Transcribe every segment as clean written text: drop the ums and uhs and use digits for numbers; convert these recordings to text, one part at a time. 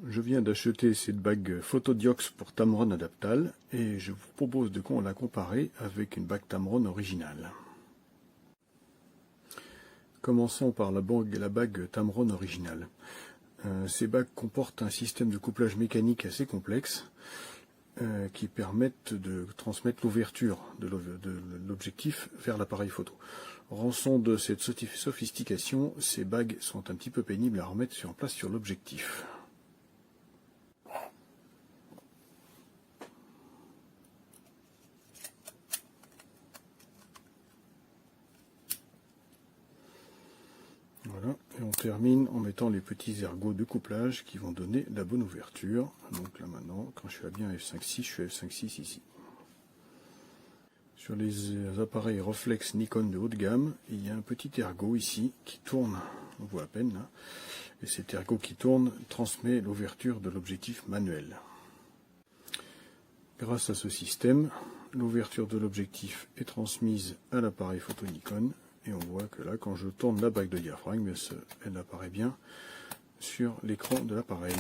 Je viens d'acheter cette bague Photodiox pour Tamron Adaptal et je vous propose de la comparer avec une bague Tamron originale. Commençons par la bague Tamron originale. Ces bagues comportent un système de couplage mécanique assez complexe qui permettent de transmettre l'ouverture de l'objectif vers l'appareil photo. Rançon de cette sophistication, ces bagues sont un petit peu pénibles à remettre en place sur l'objectif. Voilà, et on termine en mettant les petits ergots de couplage qui vont donner la bonne ouverture. Donc là maintenant, quand je suis à bien f5.6, je suis à f5.6 ici. Sur les appareils Reflex Nikon de haut de gamme, il y a un petit ergot ici qui tourne, on voit à peine là, et cet ergot qui tourne transmet l'ouverture de l'objectif manuel. Grâce à ce système, l'ouverture de l'objectif est transmise à l'appareil photo Nikon. Et on voit que là, quand je tourne la bague de diaphragme, elle apparaît bien sur l'écran de l'appareil.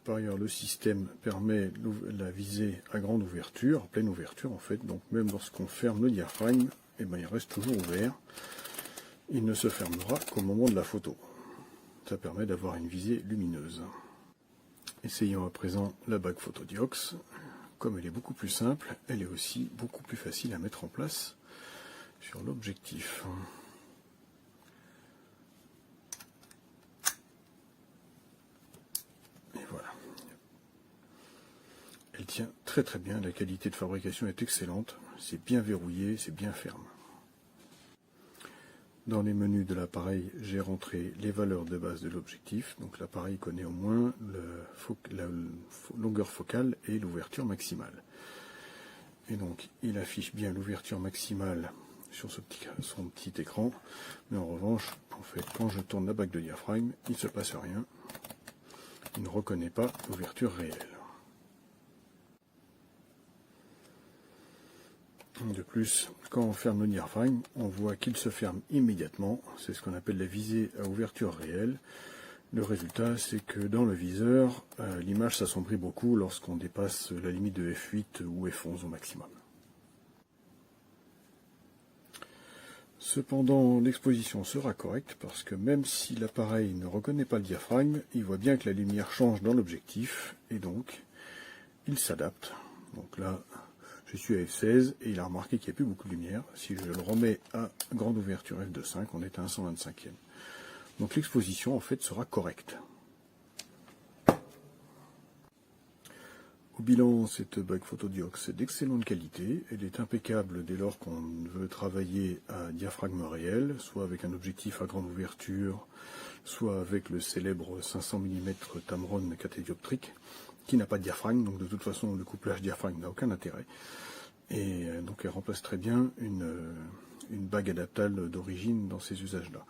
Par ailleurs, le système permet la visée à grande ouverture, pleine ouverture en fait. Donc même lorsqu'on ferme le diaphragme, eh ben, il reste toujours ouvert. Il ne se fermera qu'au moment de la photo. Ça permet d'avoir une visée lumineuse. Essayons à présent la bague Photodiox. Comme elle est beaucoup plus simple, elle est aussi beaucoup plus facile à mettre en place sur l'objectif. Et voilà. Elle tient très très bien, la qualité de fabrication est excellente, c'est bien verrouillé, c'est bien ferme. Dans les menus de l'appareil, j'ai rentré les valeurs de base de l'objectif, donc l'appareil connaît au moins la longueur focale et l'ouverture maximale. Et donc, il affiche bien l'ouverture maximale sur son petit écran. Mais en revanche, en fait, quand je tourne la bague de diaphragme, il ne se passe rien. Il ne reconnaît pas l'ouverture réelle. De plus, quand on ferme le diaphragme, on voit qu'il se ferme immédiatement. C'est ce qu'on appelle la visée à ouverture réelle. Le résultat, c'est que dans le viseur, l'image s'assombrit beaucoup lorsqu'on dépasse la limite de f8 ou f11 au maximum. Cependant, l'exposition sera correcte parce que même si l'appareil ne reconnaît pas le diaphragme, il voit bien que la lumière change dans l'objectif et donc il s'adapte. Donc là, je suis à f16 et il a remarqué qu'il n'y a plus beaucoup de lumière. Si je le remets à grande ouverture f2.5, on est à un 125e. Donc l'exposition en fait sera correcte. Au bilan, cette bague Photodiox est d'excellente qualité. Elle est impeccable dès lors qu'on veut travailler à diaphragme réel, soit avec un objectif à grande ouverture, soit avec le célèbre 500 mm Tamron catédioptrique, qui n'a pas de diaphragme, donc de toute façon le couplage diaphragme n'a aucun intérêt. Et donc elle remplace très bien une bague adaptale d'origine dans ces usages-là.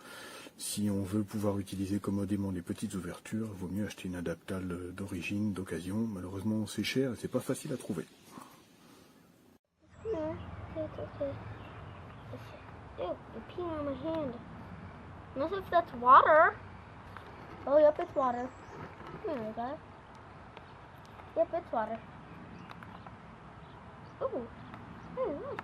Si on veut pouvoir utiliser commodément les petites ouvertures, il vaut mieux acheter une adaptale d'origine, d'occasion. Malheureusement, c'est cher et c'est pas facile à trouver. Ew, you're peeing on my hand. Unless if that's water. Oh, yep, it's water. There we go. Yep, it's water. Ooh. Hey, look.